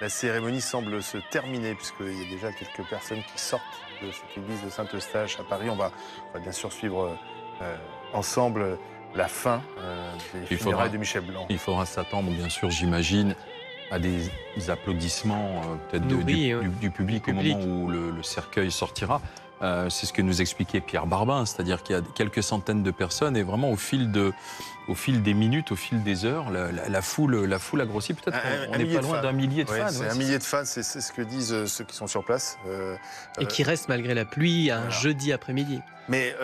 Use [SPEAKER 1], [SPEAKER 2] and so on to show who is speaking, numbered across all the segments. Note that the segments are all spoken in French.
[SPEAKER 1] la cérémonie semble se terminer, puisqu'il y a déjà quelques personnes qui sortent de cette église de Saint-Eustache à Paris. On va bien sûr suivre ensemble la fin des funérailles de Michel Blanc.
[SPEAKER 2] Il faudra s'attendre, bien sûr, j'imagine, à des applaudissements peut-être du public au moment où le cercueil sortira. C'est ce que nous expliquait Pierre Barbin, c'est-à-dire qu'il y a quelques centaines de personnes et vraiment au fil des minutes, au fil des heures, la foule a grossi. Peut-être qu'on n'est pas loin d'un millier de fans.
[SPEAKER 1] C'est un millier de fans, c'est ce que disent ceux qui sont sur place.
[SPEAKER 3] Et qui restent malgré la pluie un jeudi après-midi.
[SPEAKER 1] Mais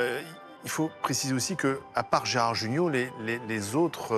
[SPEAKER 1] il faut préciser aussi qu'à part Gérard Jugnot, les autres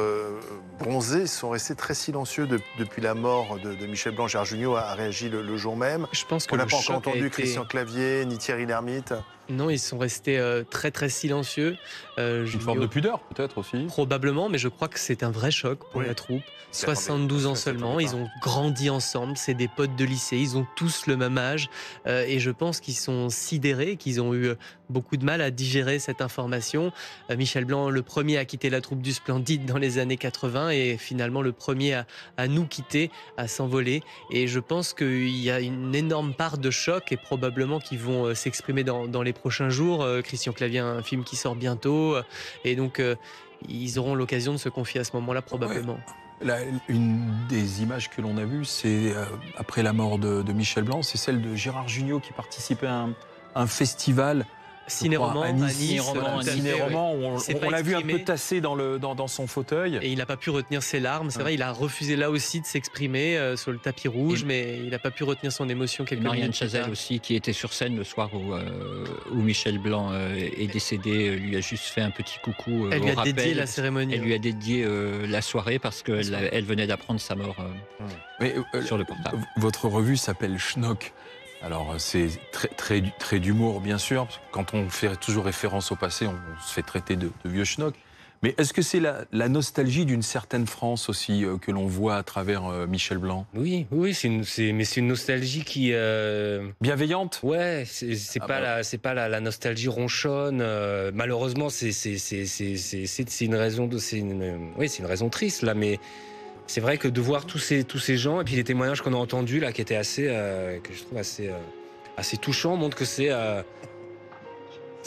[SPEAKER 1] bronzés sont restés très silencieux depuis la mort de Michel Blanc. Gérard Jugnot a réagi le jour même.
[SPEAKER 3] Je pense que
[SPEAKER 1] on n'a pas encore entendu Christian Clavier ni Thierry Lhermitte.
[SPEAKER 3] Non, ils sont restés très très silencieux.
[SPEAKER 2] Une forme de pudeur peut-être aussi.
[SPEAKER 3] Probablement, mais je crois que c'est un vrai choc pour la troupe. 72 ans seulement, ils ont grandi ensemble, c'est des potes de lycée, ils ont tous le même âge. Et je pense qu'ils sont sidérés, qu'ils ont eu beaucoup de mal à digérer cette information. Michel Blanc, le premier à quitter la troupe du Splendide dans les années 80 et finalement le premier à nous quitter, à s'envoler. Et je pense qu'il y a une énorme part de choc et probablement qu'ils vont s'exprimer dans les prochains jours. Christian Clavier a un film qui sort bientôt et donc ils auront l'occasion de se confier à ce moment-là probablement.
[SPEAKER 2] Une des images que l'on a vues, c'est après la mort de Michel Blanc, c'est celle de Gérard Jugnot qui participait à un festival.
[SPEAKER 3] Ciné-roman à Nice.
[SPEAKER 2] On l'a vu un peu tassé dans son fauteuil.
[SPEAKER 3] Et il n'a pas pu retenir ses larmes. C'est vrai, il a refusé là aussi de s'exprimer sur le tapis rouge, mais il n'a pas pu retenir son émotion quelques minutes.
[SPEAKER 4] Marianne Chazelle aussi, qui était sur scène le soir où Michel Blanc est décédé, lui a juste fait un petit coucou.
[SPEAKER 3] Elle lui a dédié la cérémonie.
[SPEAKER 4] Elle lui a dédié la soirée parce qu'elle venait d'apprendre sa mort sur le portable.
[SPEAKER 2] Votre revue s'appelle Schnock. Alors c'est très d'humour bien sûr, quand on fait toujours référence au passé, on se fait traiter de vieux schnock. Mais est-ce que c'est la nostalgie d'une certaine France aussi que l'on voit à travers Michel Blanc?
[SPEAKER 5] Oui, mais c'est une nostalgie qui
[SPEAKER 2] bienveillante.
[SPEAKER 5] Ouais, c'est pas la nostalgie ronchonne. Malheureusement, c'est une raison triste là, mais. C'est vrai que de voir tous ces gens et puis les témoignages qu'on a entendus là, qui étaient que je trouve assez touchants, montrent que c'est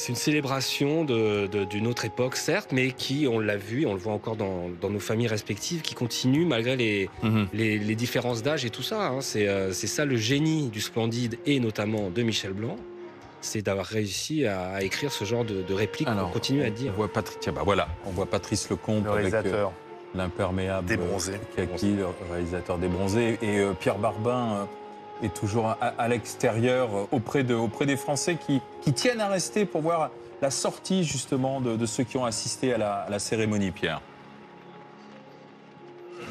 [SPEAKER 5] une célébration d'une autre époque, certes, mais qui, on l'a vu, et on le voit encore dans nos familles respectives, qui continue malgré les différences d'âge et tout ça. Hein. C'est ça le génie du Splendide et notamment de Michel Blanc. C'est d'avoir réussi à écrire ce genre de répliques qu'on continue à dire.
[SPEAKER 2] On voit Patrice Lecomte,
[SPEAKER 1] le réalisateur.
[SPEAKER 2] Avec l'imperméable
[SPEAKER 1] Débronzé.
[SPEAKER 2] Kaki, le réalisateur débronzé, et Pierre Barbin est toujours à l'extérieur auprès des Français qui tiennent à rester pour voir la sortie justement de ceux qui ont assisté à la cérémonie, Pierre.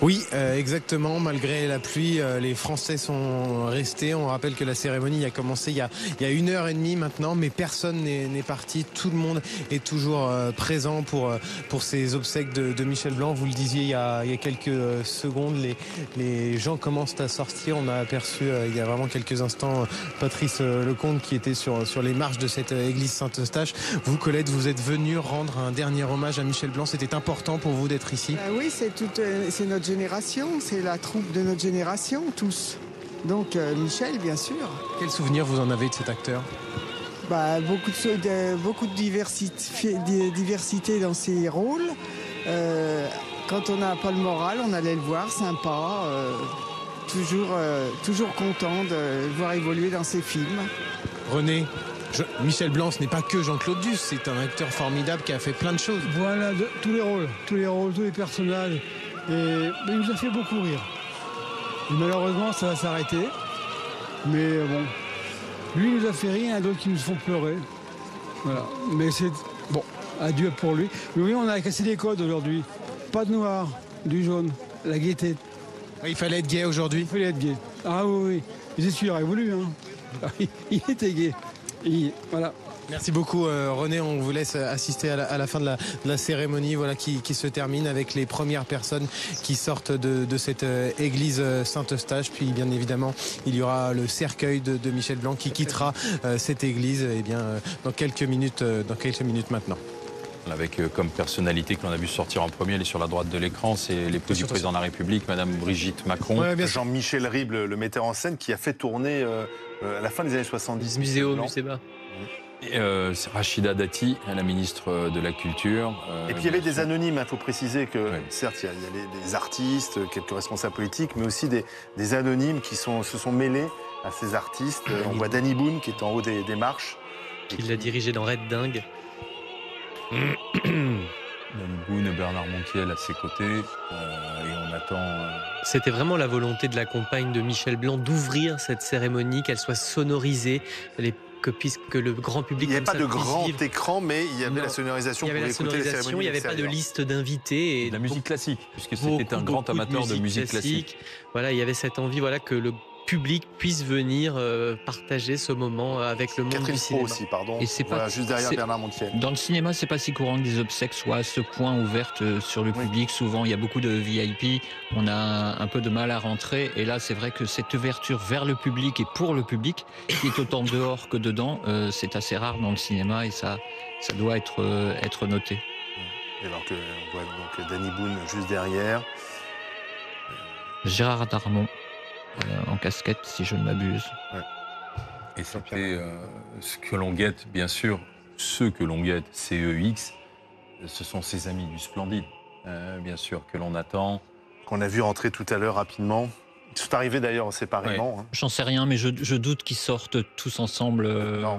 [SPEAKER 6] Oui, exactement. Malgré la pluie, les Français sont restés. On rappelle que la cérémonie a commencé il y a 1h30 maintenant, mais personne n'est parti. Tout le monde est toujours présent pour ces obsèques de Michel Blanc. Vous le disiez il y a quelques secondes, les gens commencent à sortir. On a aperçu il y a vraiment quelques instants Patrice Lecomte qui était sur les marches de cette église Saint-Eustache. Vous, Colette, vous êtes venue rendre un dernier hommage à Michel Blanc. C'était important pour vous d'être ici?
[SPEAKER 7] Oui, c'est notre génération, c'est la troupe de notre génération, tous. Donc Michel, bien sûr.
[SPEAKER 6] Quel souvenir vous en avez de cet acteur?
[SPEAKER 7] Beaucoup de diversité dans ses rôles. Quand on n'a pas le moral, on allait le voir, sympa. Toujours content de le voir évoluer dans ses films.
[SPEAKER 6] René, Michel Blanc, ce n'est pas que Jean-Claude Duss, c'est un acteur formidable qui a fait plein de choses.
[SPEAKER 8] Voilà, tous les rôles, tous les personnages. Et il nous a fait beaucoup rire. Et malheureusement, ça va s'arrêter. Mais bon, lui il nous a fait rire, il y en a d'autres qui nous font pleurer. Voilà. Mais c'est bon, adieu pour lui. Mais oui, on a cassé les codes aujourd'hui. Pas de noir, du jaune, la gaieté.
[SPEAKER 6] Il fallait être gai aujourd'hui.
[SPEAKER 8] Il fallait être gai. Ah oui. C'est sûr, il aurait voulu. Hein. Il était gai. Et voilà.
[SPEAKER 6] Merci beaucoup René, on vous laisse assister à la fin de la cérémonie qui se termine avec les premières personnes qui sortent de cette église Saint-Eustache. Puis bien évidemment il y aura le cercueil de Michel Blanc qui quittera cette église dans quelques minutes maintenant.
[SPEAKER 2] avec comme personnalité que l'on a vu sortir en premier, elle est sur la droite de l'écran, c'est l'épouse du président de la République, Madame Brigitte Macron.
[SPEAKER 1] Ouais, Jean-Michel Ribes, le metteur en scène, qui a fait tourner à la fin des années 70.
[SPEAKER 3] Muséo, Musée-Bas.
[SPEAKER 2] C'est Rachida Dati, la ministre de la Culture.
[SPEAKER 1] Et puis il y avait des anonymes, il faut préciser que, certes, il y a des artistes, quelques responsables politiques, mais aussi des anonymes qui se sont mêlés à ces artistes. On voit Danny Boone qui est en haut des marches.
[SPEAKER 3] Qui l'a dirigé dans Red Dingue.
[SPEAKER 2] Danny Boone, Bernard Montiel à ses côtés, et on attend...
[SPEAKER 3] C'était vraiment la volonté de la compagne de Michel Blanc d'ouvrir cette cérémonie, qu'elle soit sonorisée, puisque le grand public...
[SPEAKER 1] Il n'y avait pas de grand écran, mais il y avait la sonorisation.
[SPEAKER 3] Il y avait la sonorisation, il n'y avait pas de liste d'invités.
[SPEAKER 2] Et de la musique classique, puisque c'était un grand amateur de musique classique.
[SPEAKER 3] Voilà, il y avait cette envie que le public puisse venir partager ce moment avec le monde du cinéma.
[SPEAKER 1] Aussi, pardon.
[SPEAKER 4] Et c'est pas
[SPEAKER 1] juste derrière Bernard Montiel.
[SPEAKER 4] Dans le cinéma, c'est pas si courant que des obsèques soient à ce point ouvertes sur le public. Souvent, il y a beaucoup de VIP. On a un peu de mal à rentrer. Et là, c'est vrai que cette ouverture vers le public et pour le public, qui est autant dehors que dedans, c'est assez rare dans le cinéma et ça doit être noté.
[SPEAKER 1] Et alors on voit donc Danny Boone juste derrière.
[SPEAKER 4] Gérard Darmon. En casquette, si je ne m'abuse.
[SPEAKER 2] Ouais. Et c'était ce que l'on guette, bien sûr, ceux que l'on guette, CEX, ce sont ses amis du Splendide, bien sûr, que l'on attend.
[SPEAKER 1] Qu'on a vu rentrer tout à l'heure rapidement. Ils sont arrivés d'ailleurs séparément.
[SPEAKER 4] Ouais. J'en sais rien, mais je doute qu'ils sortent tous ensemble.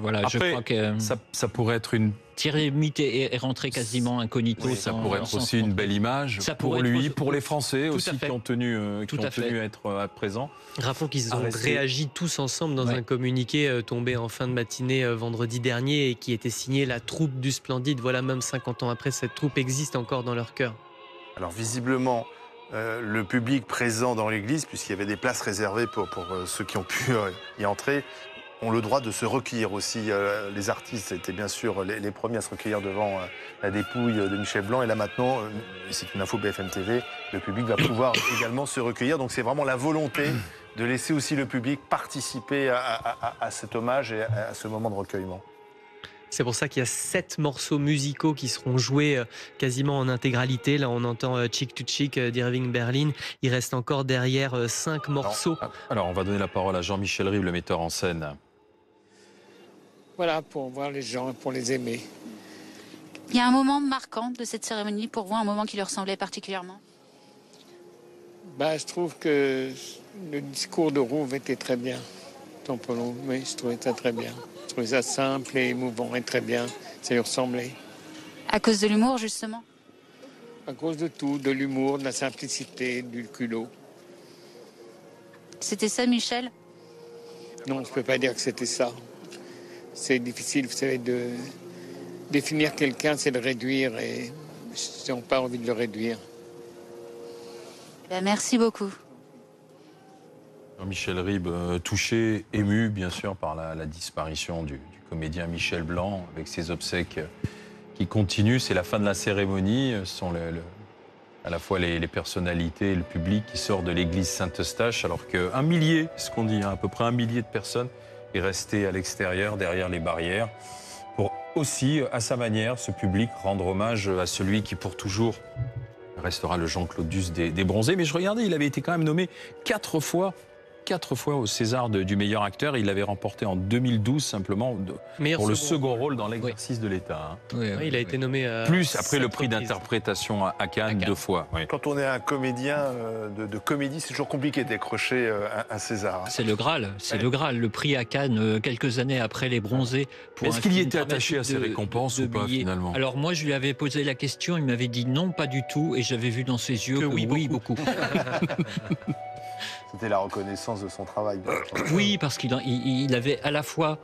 [SPEAKER 4] Voilà,
[SPEAKER 2] après,
[SPEAKER 4] je crois que
[SPEAKER 2] ça pourrait être une...
[SPEAKER 4] Thierry Lhermitte est rentré quasiment incognito.
[SPEAKER 2] Oui, ça pourrait être aussi une belle image pour lui, pour les Français aussi qui ont tenu à être présents.
[SPEAKER 3] Rappelons qu'ils ont réagi tous ensemble dans un communiqué tombé en fin de matinée vendredi dernier et qui était signé la troupe du Splendide. Voilà, même 50 ans après, cette troupe existe encore dans leur cœur.
[SPEAKER 1] Alors visiblement, le public présent dans l'église, puisqu'il y avait des places réservées pour ceux qui ont pu y entrer, ont le droit de se recueillir aussi. Les artistes étaient bien sûr les premiers à se recueillir devant la dépouille de Michel Blanc. Et là maintenant, c'est une info BFM TV, le public va pouvoir également se recueillir. Donc c'est vraiment la volonté de laisser aussi le public participer à cet hommage et à ce moment de recueillement.
[SPEAKER 3] C'est pour ça qu'il y a 7 morceaux musicaux qui seront joués quasiment en intégralité. Là, on entend Chick to Chick d'Irving Berlin. Il reste encore derrière 5 morceaux.
[SPEAKER 2] Alors, on va donner la parole à Jean-Michel Ribes, le metteur en scène.
[SPEAKER 9] Voilà, pour voir les gens, pour les aimer.
[SPEAKER 10] Il y a un moment marquant de cette cérémonie pour vous, un moment qui lui ressemblait particulièrement?
[SPEAKER 9] Je trouve que le discours de Rouve était très bien. Oui, je trouvais ça très bien. Je trouvais ça simple et émouvant et très bien. Ça lui ressemblait.
[SPEAKER 10] À cause de l'humour, justement?
[SPEAKER 9] À cause de tout, de l'humour, de la simplicité, du culot.
[SPEAKER 10] C'était ça, Michel?
[SPEAKER 9] Non, je ne peux pas dire que c'était ça. C'est difficile, vous savez, de définir quelqu'un, c'est de réduire et ils n'ont pas envie de le réduire.
[SPEAKER 10] Merci beaucoup.
[SPEAKER 2] Jean-Michel Ribes, touché, ému, bien sûr, par la disparition du comédien Michel Blanc, avec ses obsèques qui continuent. C'est la fin de la cérémonie. Ce sont à la fois les personnalités et le public qui sort de l'église Saint-Eustache, alors qu'un millier, ce qu'on dit, à peu près 1 millier de personnes, est resté à l'extérieur, derrière les barrières, pour aussi, à sa manière, ce public rendre hommage à celui qui, pour toujours, restera le Jean-Claude Duss des Bronzés. Mais je regardais, il avait été quand même nommé 4 fois au César du meilleur acteur. Il l'avait remporté en 2012 simplement pour le second rôle dans l'exercice de l'État.
[SPEAKER 3] Il a été nommé
[SPEAKER 2] plus après le prix d'interprétation à Cannes 2 fois. Oui.
[SPEAKER 1] Quand on est un comédien de comédie, c'est toujours compliqué de décrocher un César.
[SPEAKER 4] C'est le Graal, le Graal. Le prix à Cannes quelques années après les Bronzés.
[SPEAKER 2] Est-ce qu'il y était attaché à ces récompenses ou pas finalement?
[SPEAKER 4] Alors moi je lui avais posé la question, il m'avait dit non, pas du tout, et j'avais vu dans ses yeux que oui, beaucoup.
[SPEAKER 1] C'était la reconnaissance de son travail.
[SPEAKER 4] Oui, parce qu'il avait à la fois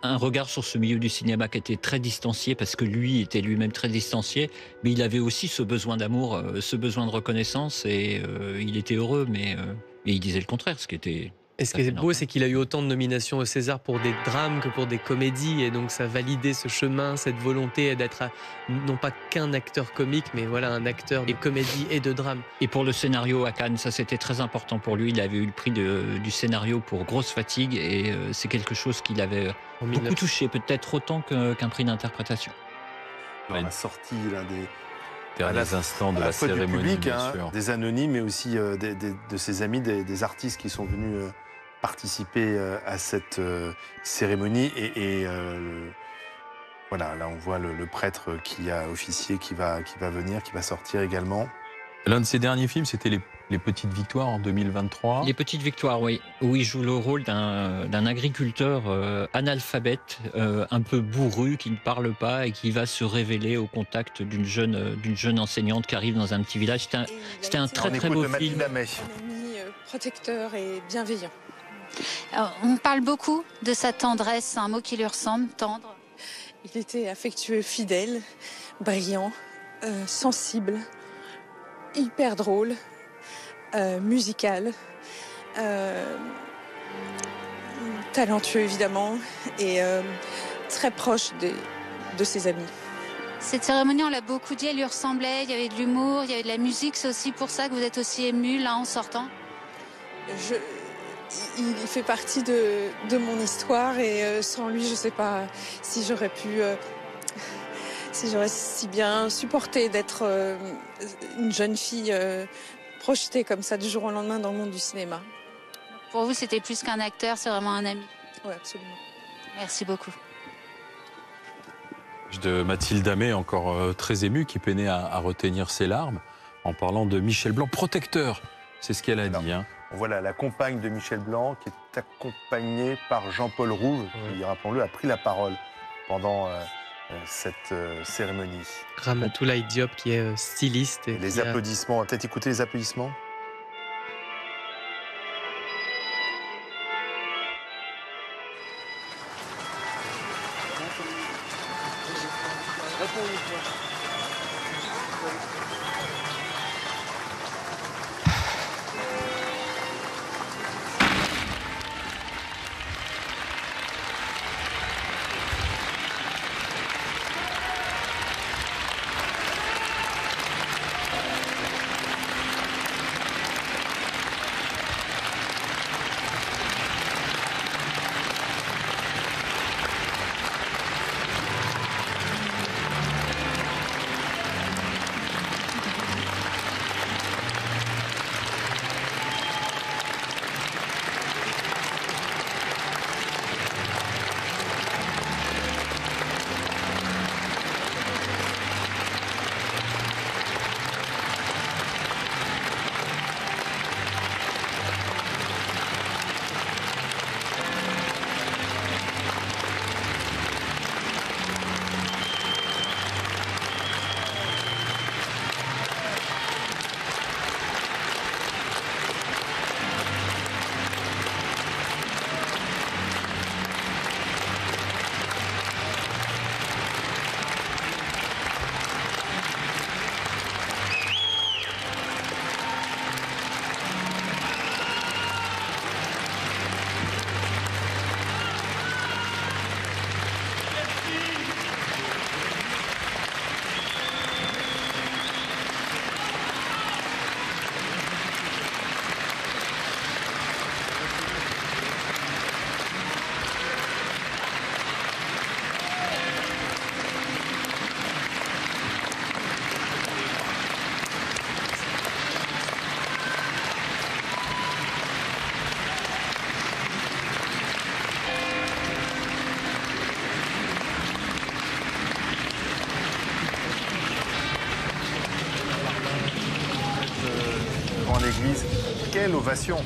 [SPEAKER 4] un regard sur ce milieu du cinéma qui était très distancié, parce que lui était lui-même très distancié, mais il avait aussi ce besoin d'amour, ce besoin de reconnaissance, et il était heureux, mais il disait le contraire, ce qui était...
[SPEAKER 3] Et ce qui est beau, c'est qu'il a eu autant de nominations au César pour des drames que pour des comédies. Et donc, ça validait ce chemin, cette volonté d'être non pas qu'un acteur comique, mais voilà, un acteur de comédie et de drame.
[SPEAKER 4] Et pour le scénario à Cannes, ça c'était très important pour lui. Il avait eu le prix du scénario pour Grosse Fatigue. Et c'est quelque chose qui l'avait beaucoup touché, peut-être autant qu'un prix d'interprétation.
[SPEAKER 1] dans la sortie des
[SPEAKER 2] derniers instants de la cérémonie,
[SPEAKER 1] public,
[SPEAKER 2] bien sûr.
[SPEAKER 1] Des anonymes, mais aussi de ses amis, des artistes qui sont venus participer à cette cérémonie. Voilà, là on voit le prêtre qui a officié, qui va venir, qui va sortir également.
[SPEAKER 2] L'un de ses derniers films, c'était les Petites Victoires en 2023.
[SPEAKER 4] Les Petites Victoires, oui. Où il joue le rôle d'un agriculteur analphabète, un peu bourru, qui ne parle pas et qui va se révéler au contact d'une jeune enseignante qui arrive dans un petit village. C'était un très très beau film.
[SPEAKER 11] Un ami protecteur et bienveillant.
[SPEAKER 10] Alors, on parle beaucoup de sa tendresse, un mot qui lui ressemble, tendre.
[SPEAKER 11] Il était affectueux, fidèle, brillant, sensible, hyper drôle, musical, talentueux évidemment et très proche de ses amis.
[SPEAKER 10] Cette cérémonie, on l'a beaucoup dit, elle lui ressemblait, il y avait de l'humour, il y avait de la musique, c'est aussi pour ça que vous êtes aussi ému là en sortant?
[SPEAKER 11] Il fait partie de mon histoire et sans lui, je ne sais pas si j'aurais pu... si j'aurais si bien supporté d'être une jeune fille projetée comme ça du jour au lendemain dans le monde du cinéma.
[SPEAKER 10] Pour vous, c'était plus qu'un acteur, c'est vraiment un ami?
[SPEAKER 11] Oui, absolument.
[SPEAKER 10] Merci beaucoup.
[SPEAKER 2] De Mathilde Amé, encore très émue, qui peinait à retenir ses larmes en parlant de Michel Blanc, protecteur. C'est ce qu'elle a dit.
[SPEAKER 1] On voit la compagne de Michel Blanc qui est accompagnée par Jean-Paul Rouve, qui, rappelons-le, a pris la parole pendant cette cérémonie.
[SPEAKER 3] Ramatoulaye Diop qui est styliste. Et
[SPEAKER 1] les applaudissements, on va peut-être écouter les applaudissements. L'église, quelle ovation!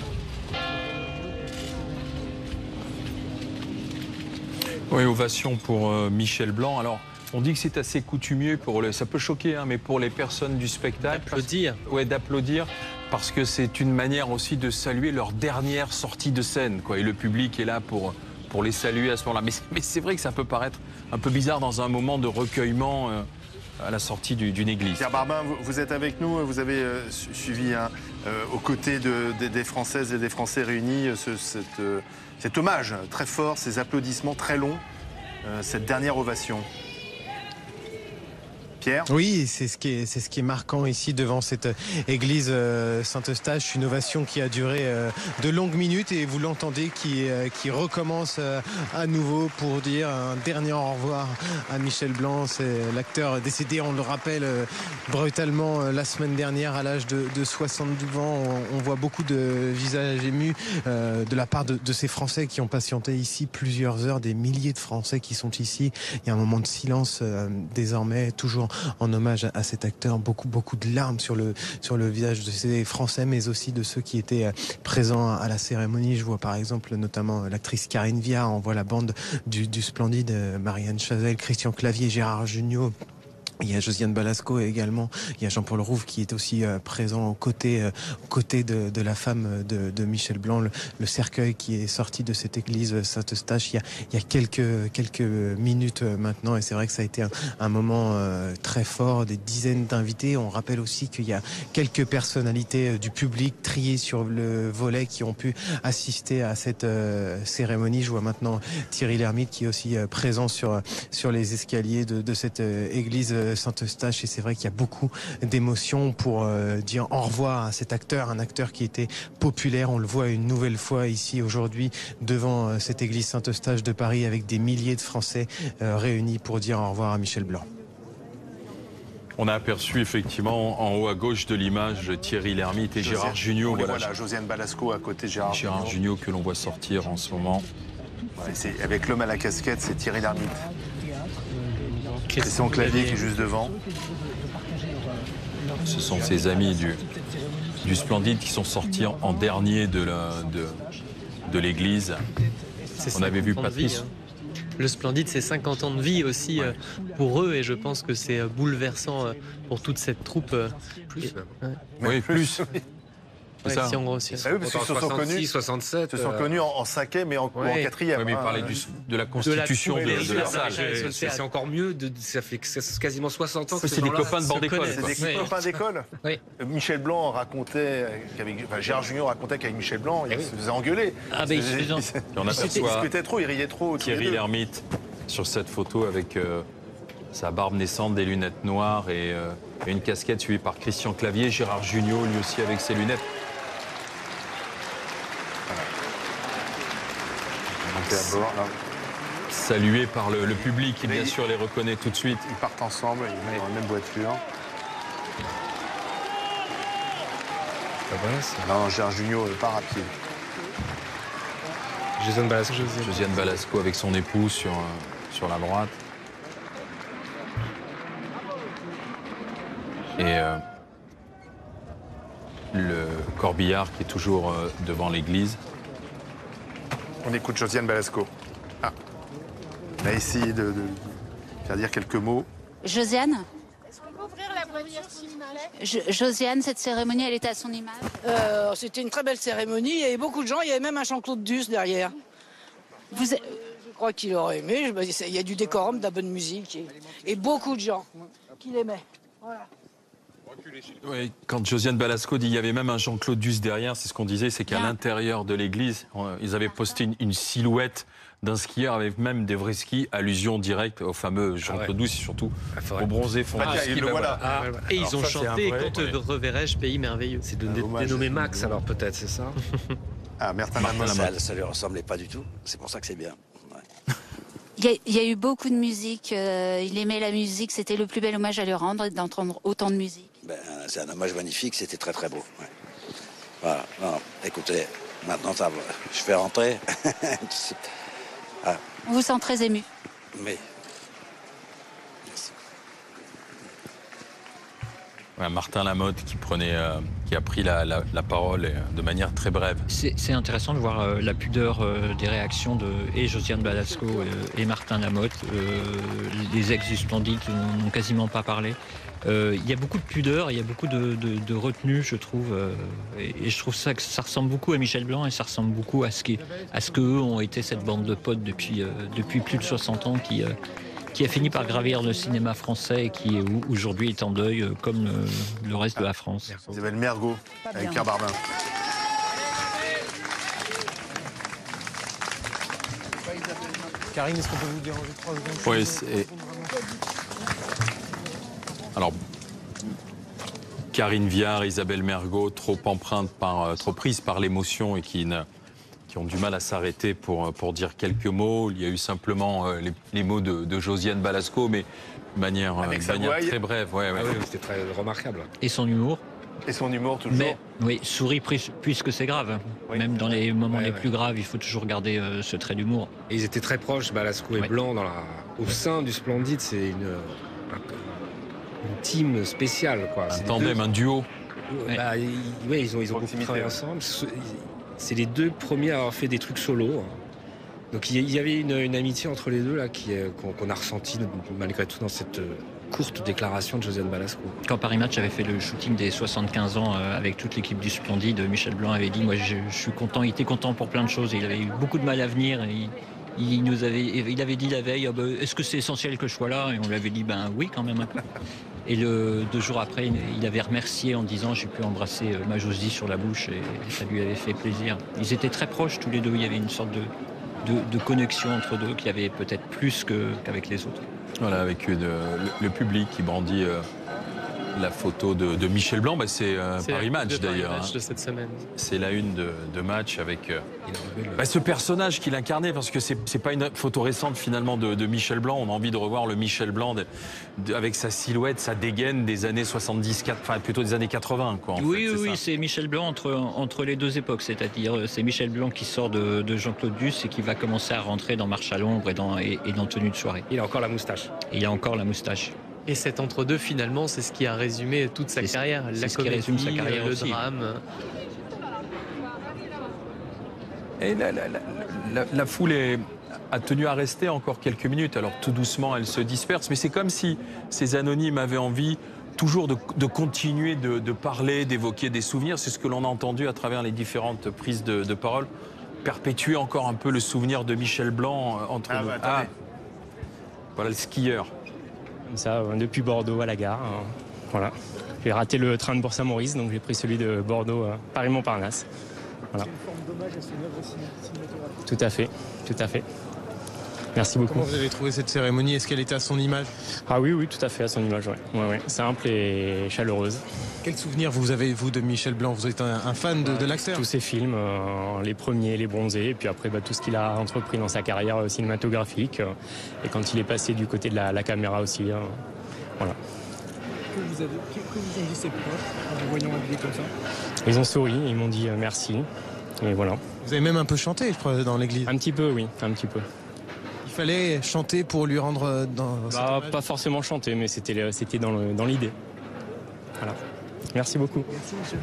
[SPEAKER 2] Oui, ovation pour Michel Blanc. Alors, on dit que c'est assez coutumier ça peut choquer, mais pour les personnes du spectacle.
[SPEAKER 3] D'applaudir.
[SPEAKER 2] Oui, d'applaudir, parce que c'est une manière aussi de saluer leur dernière sortie de scène, Et le public est là pour les saluer à ce moment-là. Mais c'est vrai que ça peut paraître un peu bizarre dans un moment de recueillement à la sortie d'une église.
[SPEAKER 1] Pierre Barbin, vous êtes avec nous, vous avez suivi aux côtés des Françaises et des Français réunis cet hommage très fort, ces applaudissements très longs, cette dernière ovation. Pierre ?
[SPEAKER 6] Oui, c'est ce qui est marquant ici devant cette église Saint-Eustache, une ovation qui a duré de longues minutes et vous l'entendez qui recommence à nouveau pour dire un dernier au revoir à Michel Blanc. C'est l'acteur décédé, on le rappelle, brutalement la semaine dernière à l'âge de 72 ans. On voit beaucoup de visages émus de la part de ces Français qui ont patienté ici plusieurs heures, des milliers de Français qui sont ici. Il y a un moment de silence désormais, toujours en hommage à cet acteur. Beaucoup de larmes sur le visage de ces Français, mais aussi de ceux qui étaient présents à la cérémonie. Je vois par exemple notamment l'actrice Karine Viard. On voit la bande du Splendide, Marianne Chazelle, Christian Clavier, Gérard Jugnot. Il y a Josiane Balasco également, il y a Jean-Paul Rouve qui est aussi présent aux côtés de la femme de Michel Blanc, le cercueil qui est sorti de cette église Saint-Eustache il y a quelques minutes maintenant, et c'est vrai que ça a été un moment très fort, des dizaines d'invités. On rappelle aussi qu'il y a quelques personnalités du public triées sur le volet qui ont pu assister à cette cérémonie. Je vois maintenant Thierry Lhermitte qui est aussi présent sur les escaliers de cette église Saint-Eustache, et c'est vrai qu'il y a beaucoup d'émotions pour dire au revoir à cet acteur, un acteur qui était populaire. On le voit une nouvelle fois ici aujourd'hui devant cette église Saint-Eustache de Paris avec des milliers de Français réunis pour dire au revoir à Michel Blanc.
[SPEAKER 2] On a aperçu effectivement en haut à gauche de l'image Thierry Lhermitte et Gérard Jugnot.
[SPEAKER 1] Voilà, Josiane Balasco à côté de Gérard
[SPEAKER 2] Jugnot que l'on voit sortir en ce moment.
[SPEAKER 1] Ouais, avec l'homme à la casquette, c'est Thierry Lhermitte. Christian Clavier qui est juste devant.
[SPEAKER 2] Ce sont ses amis du Splendide qui sont sortis en dernier de l'église. On avait vu Patrice.
[SPEAKER 3] Le Splendide, c'est 50 ans de vie aussi pour eux, et je pense que c'est bouleversant pour toute cette troupe.
[SPEAKER 5] Plus.
[SPEAKER 2] Oui, plus.
[SPEAKER 3] Ouais,
[SPEAKER 2] ça.
[SPEAKER 3] si on grossit.
[SPEAKER 1] Ah oui, parce qu'ils se sont connus,
[SPEAKER 5] 67.
[SPEAKER 1] Se sont connus en 5e et en 4e.
[SPEAKER 2] Oui, mais il parlait de la constitution de la salle.
[SPEAKER 5] C'est encore mieux, ça fait quasiment 60 ans que
[SPEAKER 2] c'est des copains de bande d'école.
[SPEAKER 1] C'est des copains d'école.
[SPEAKER 5] Oui.
[SPEAKER 1] Michel Blanc racontait, Gérard Jugnot racontait qu'avec Michel Blanc, il se faisait engueuler.
[SPEAKER 4] Ah ben,
[SPEAKER 2] on aperçoit
[SPEAKER 1] il riait trop.
[SPEAKER 2] Thierry Lhermitte sur cette photo avec sa barbe naissante, des lunettes noires et une casquette suivie par Christian Clavier. Gérard Jugnot, lui aussi avec ses lunettes. Salué par le public qui, bien sûr, les reconnaît tout de suite.
[SPEAKER 1] Ils partent ensemble, ils vont dans la même voiture. Non, Gérard Jugnot part à pied.
[SPEAKER 2] Josiane Balasco avec son épouse sur la droite. Et le corbillard qui est toujours devant l'église.
[SPEAKER 1] On écoute Josiane Balasco. On a essayé de faire dire quelques mots.
[SPEAKER 10] Josiane ? Est-ce qu'on peut ouvrir la première, s'il vous plaît ? Josiane, cette cérémonie, elle était à son image ?
[SPEAKER 12] C'était une très belle cérémonie. Il y avait beaucoup de gens. Il y avait même un Jean-Claude Duss derrière. Je crois qu'il aurait aimé. Il y a du décorum, de la bonne musique et beaucoup de gens qui l'aimaient. Voilà.
[SPEAKER 2] Oui, quand Josiane Balasco dit qu'il y avait même un Jean-Claude Duss derrière, c'est ce qu'on disait, c'est qu'à l'intérieur de l'église, ils avaient posté une silhouette d'un skieur avec même des vrais skis, allusion directe au fameux Jean-Claude Duss, surtout au bronzé fond de ski.
[SPEAKER 3] Et ils ont chanté « Quand te reverrai-je, pays merveilleux ».
[SPEAKER 5] C'est dénommé Max alors peut-être, c'est ça?
[SPEAKER 1] Martin Lamotte.
[SPEAKER 13] Ça lui ressemblait pas du tout, c'est pour ça que c'est bien.
[SPEAKER 10] Il y a eu beaucoup de musique, il aimait la musique, c'était le plus bel hommage à lui rendre d'entendre autant de musique.
[SPEAKER 13] C'est un hommage magnifique, c'était très très beau. Ouais. Voilà, non, écoutez, maintenant je fais rentrer.
[SPEAKER 10] On vous sent très ému.
[SPEAKER 13] Mais...
[SPEAKER 2] Ouais, Martin Lamotte qui a pris la parole de manière très brève.
[SPEAKER 4] C'est intéressant de voir la pudeur des réactions de Josiane Balasco et Martin Lamotte. Les ex du Splendide n'ont quasiment pas parlé. Il y a beaucoup de pudeur, il y a beaucoup de retenue, je trouve. Et je trouve ça que ça ressemble beaucoup à Michel Blanc et ça ressemble beaucoup à ce qu'eux ont été cette bande de potes depuis plus de 60 ans qui a fini par gravir le cinéma français et qui aujourd'hui est en deuil comme le reste de la France.
[SPEAKER 1] Isabelle Mergo avec Pierre Barbin.
[SPEAKER 6] Karine, est-ce qu'on peut vous déranger 3 secondes?
[SPEAKER 2] Oui, Alors, Karine Viard, Isabelle Mergo, trop prises par l'émotion et qui ont du mal à s'arrêter pour dire quelques mots. Il y a eu simplement les mots de Josiane Balasco, mais de manière très brève. Ouais.
[SPEAKER 5] Ah oui, c'était très remarquable.
[SPEAKER 4] Et son humour.
[SPEAKER 1] Et son humour toujours.
[SPEAKER 4] Mais oui, souris puisque c'est grave. Oui. Même dans les moments les plus graves, il faut toujours garder ce trait d'humour.
[SPEAKER 5] Et ils étaient très proches, Balasco et Blanc, au sein du Splendide. C'est une team spéciale, quoi.
[SPEAKER 2] Un tandem, un duo.
[SPEAKER 5] Ils ont beaucoup travaillé ensemble. C'est les deux premiers à avoir fait des trucs solo. Donc il y avait une amitié entre les deux là qu'on a ressenti malgré tout dans cette courte déclaration de Josiane Balasco.
[SPEAKER 4] Quand Paris Match avait fait le shooting des 75 ans avec toute l'équipe du Splendide, Michel Blanc avait dit, moi je suis content, il était content pour plein de choses, il avait eu beaucoup de mal à venir, et il avait dit la veille, est-ce que c'est essentiel que je sois là? Et on lui avait dit, oui quand même un peu. Et 2 jours après, il avait remercié en disant, j'ai pu embrasser ma Josie sur la bouche, et ça lui avait fait plaisir. Ils étaient très proches tous les deux, il y avait une sorte de connexion entre deux qu'il y avait peut-être plus qu'avec les autres.
[SPEAKER 2] Voilà, avec le public qui brandit la photo de Michel Blanc, c'est Paris Match d'ailleurs.
[SPEAKER 3] Paris Match de cette semaine.
[SPEAKER 2] C'est la une de Match avec ce personnage qu'il incarnait, parce que c'est pas une photo récente finalement de Michel Blanc. On a envie de revoir le Michel Blanc avec sa silhouette, sa dégaine des années 70, enfin plutôt des années 80. Quoi,
[SPEAKER 4] oui, c'est Michel Blanc entre les deux époques, c'est-à-dire c'est Michel Blanc qui sort de Jean-Claude Duss et qui va commencer à rentrer dans Marche à l'ombre et dans Tenue de soirée.
[SPEAKER 5] Il a encore la moustache.
[SPEAKER 3] Et cet entre-deux, finalement, c'est ce qui a résumé toute sa carrière. La comédie, le drame.
[SPEAKER 2] Et la foule a tenu à rester encore quelques minutes. Alors tout doucement, elle se disperse. Mais c'est comme si ces anonymes avaient envie toujours de continuer de parler, d'évoquer des souvenirs. C'est ce que l'on a entendu à travers les différentes prises de parole. Perpétuer encore un peu le souvenir de Michel Blanc entre nous. Voilà le skieur.
[SPEAKER 14] Comme ça, depuis Bordeaux à la gare. Voilà. J'ai raté le train de Bourg-Saint-Maurice, donc j'ai pris celui de Bordeaux, Paris-Montparnasse. Voilà.
[SPEAKER 8] C'est une forme d'hommage à son œuvre cinématographique.
[SPEAKER 14] Tout à fait. Merci beaucoup.
[SPEAKER 6] Comment vous avez trouvé cette cérémonie? Est-ce qu'elle était à son image?
[SPEAKER 14] Ah oui, tout à fait, à son image, ouais. Simple et chaleureuse.
[SPEAKER 6] Quel souvenir vous avez, vous, de Michel Blanc? Vous êtes un fan de l'acteur?
[SPEAKER 14] Tous ses films, les premiers, les bronzés, et puis après tout ce qu'il a entrepris dans sa carrière cinématographique, et quand il est passé du côté de la caméra aussi. Voilà.
[SPEAKER 8] Que vous ont dit ses proches en vous voyant habillé comme ça?
[SPEAKER 14] Ils ont souri, ils m'ont dit merci, et voilà.
[SPEAKER 6] Vous avez même un peu chanté, je crois, dans l'église?
[SPEAKER 14] Un petit peu, oui, un petit peu.
[SPEAKER 6] Il fallait chanter pour lui rendre
[SPEAKER 14] pas forcément chanter, mais c'était dans l'idée. Voilà. Merci beaucoup.
[SPEAKER 8] Merci, monsieur.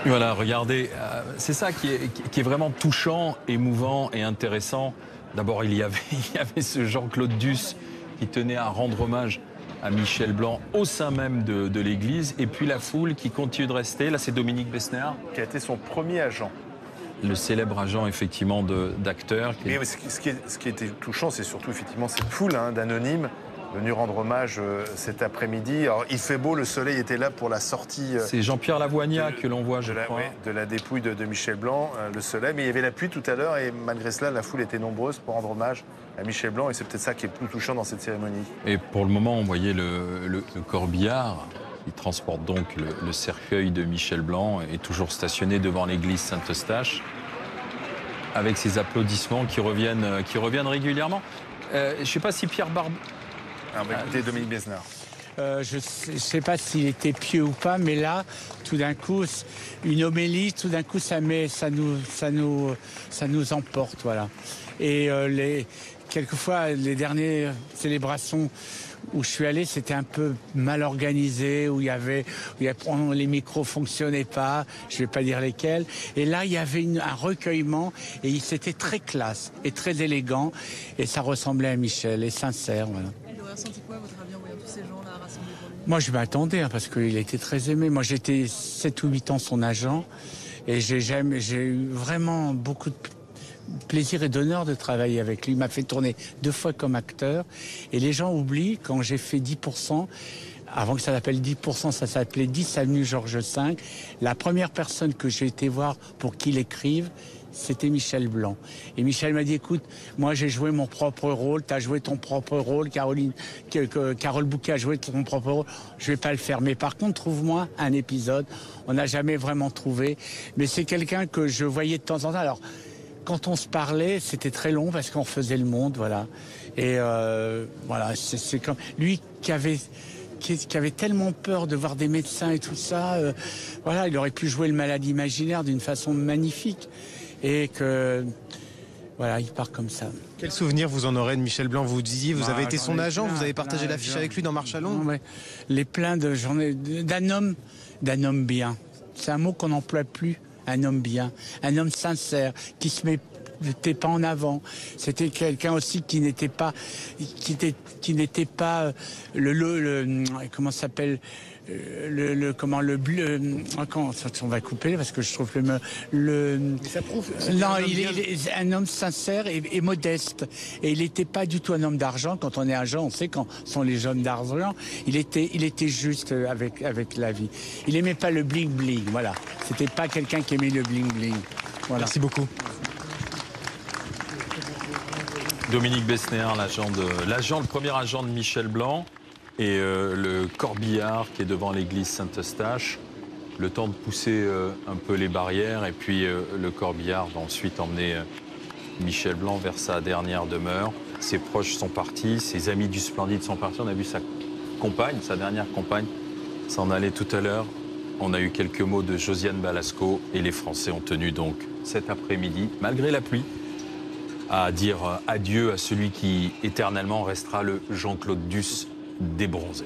[SPEAKER 2] Voilà, regardez, c'est ça qui est vraiment touchant, émouvant et intéressant. D'abord, il y avait ce Jean-Claude Duss qui tenait à rendre hommage à Michel Blanc au sein même de l'église, et puis la foule qui continue de rester. Là, c'est Dominique Besnéard
[SPEAKER 1] qui a été son premier agent.
[SPEAKER 2] Le célèbre agent, effectivement, d'acteur.
[SPEAKER 1] Ce qui était touchant, c'est surtout, effectivement, cette foule d'anonymes venus rendre hommage cet après-midi. Alors, il fait beau, le soleil était là pour la sortie.
[SPEAKER 2] C'est Jean-Pierre Lavoignat que l'on voit, je crois.
[SPEAKER 1] De la dépouille de Michel Blanc, le soleil. Mais il y avait la pluie tout à l'heure, et malgré cela, la foule était nombreuse pour rendre hommage à Michel Blanc. Et c'est peut-être ça qui est plus touchant dans cette cérémonie.
[SPEAKER 2] Et pour le moment, on voyait le corbillard qui transporte donc le cercueil de Michel Blanc, est toujours stationné devant l'église Saint-Eustache, avec ses applaudissements qui reviennent régulièrement. Je ne sais pas si Pierre Barbe...
[SPEAKER 1] écoutez Dominique Besnéard.
[SPEAKER 15] Je ne sais pas s'il était pieux ou pas, mais là, tout d'un coup, une homélie, tout d'un coup, ça nous emporte, voilà. Et quelquefois, les dernières célébrations où je suis allé, c'était un peu mal organisé, où les micros fonctionnaient pas, je vais pas dire lesquels. Et là, il y avait un recueillement, et c'était très classe et très élégant, et ça ressemblait à Michel, et sincère, voilà.
[SPEAKER 16] Vous avez ressenti quoi, votre avis, en voyant tous ces gens là rassemblés pour lui?
[SPEAKER 15] Moi, je m'attendais, parce qu'il était très aimé. Moi, j'étais 7 ou 8 ans son agent, et j'ai eu vraiment beaucoup de plaisir et d'honneur de travailler avec lui. Il m'a fait tourner 2 fois comme acteur, et les gens oublient, quand j'ai fait 10%, Avant que ça s'appelle 10%, ça s'appelait 10 avenue Georges V. La première personne que j'ai été voir pour qu'il écrive, c'était Michel Blanc. Et Michel m'a dit, écoute, moi j'ai joué mon propre rôle, tu as joué ton propre rôle, Carole Bouquet a joué ton propre rôle, je vais pas le faire. Mais par contre, trouve-moi un épisode. On n'a jamais vraiment trouvé. Mais c'est quelqu'un que je voyais de temps en temps. Alors, quand on se parlait, c'était très long parce qu'on faisait le monde, voilà. Et voilà, c'est comme lui qui avait tellement peur de voir des médecins et tout ça. Voilà, il aurait pu jouer le malade imaginaire d'une façon magnifique. Et que, voilà, il part comme ça.
[SPEAKER 6] Quel souvenir vous en aurez de Michel Blanc? Vous disiez, vous avez été son agent, vous avez partagé l'affiche avec lui dans Marche à Londres.
[SPEAKER 15] Ouais. Les pleins de journées d'un homme bien. C'est un mot qu'on n'emploie plus, un homme bien. Un homme sincère, qui se mettait pas en avant. C'était quelqu'un aussi qui n'était pas comment ça s'appelle, on va couper parce que je trouve
[SPEAKER 6] ça prouve.
[SPEAKER 15] Non, il est un homme sincère et modeste. Et il n'était pas du tout un homme d'argent. Quand on est agent, on sait quand sont les hommes d'argent. Il était juste avec la vie. Il aimait pas le bling bling. Voilà. C'était pas quelqu'un qui aimait le bling bling. Voilà.
[SPEAKER 6] Merci beaucoup.
[SPEAKER 2] Dominique Besnéard, le premier agent de Michel Blanc, et le corbillard qui est devant l'église Saint-Eustache. Le temps de pousser un peu les barrières, et puis le corbillard va ensuite emmener Michel Blanc vers sa dernière demeure. Ses proches sont partis, ses amis du Splendide sont partis. On a vu sa dernière compagne, s'en aller tout à l'heure. On a eu quelques mots de Josiane Balasco, et les Français ont tenu donc cet après-midi, malgré la pluie, à dire adieu à celui qui éternellement restera le Jean-Claude Duss débronzé.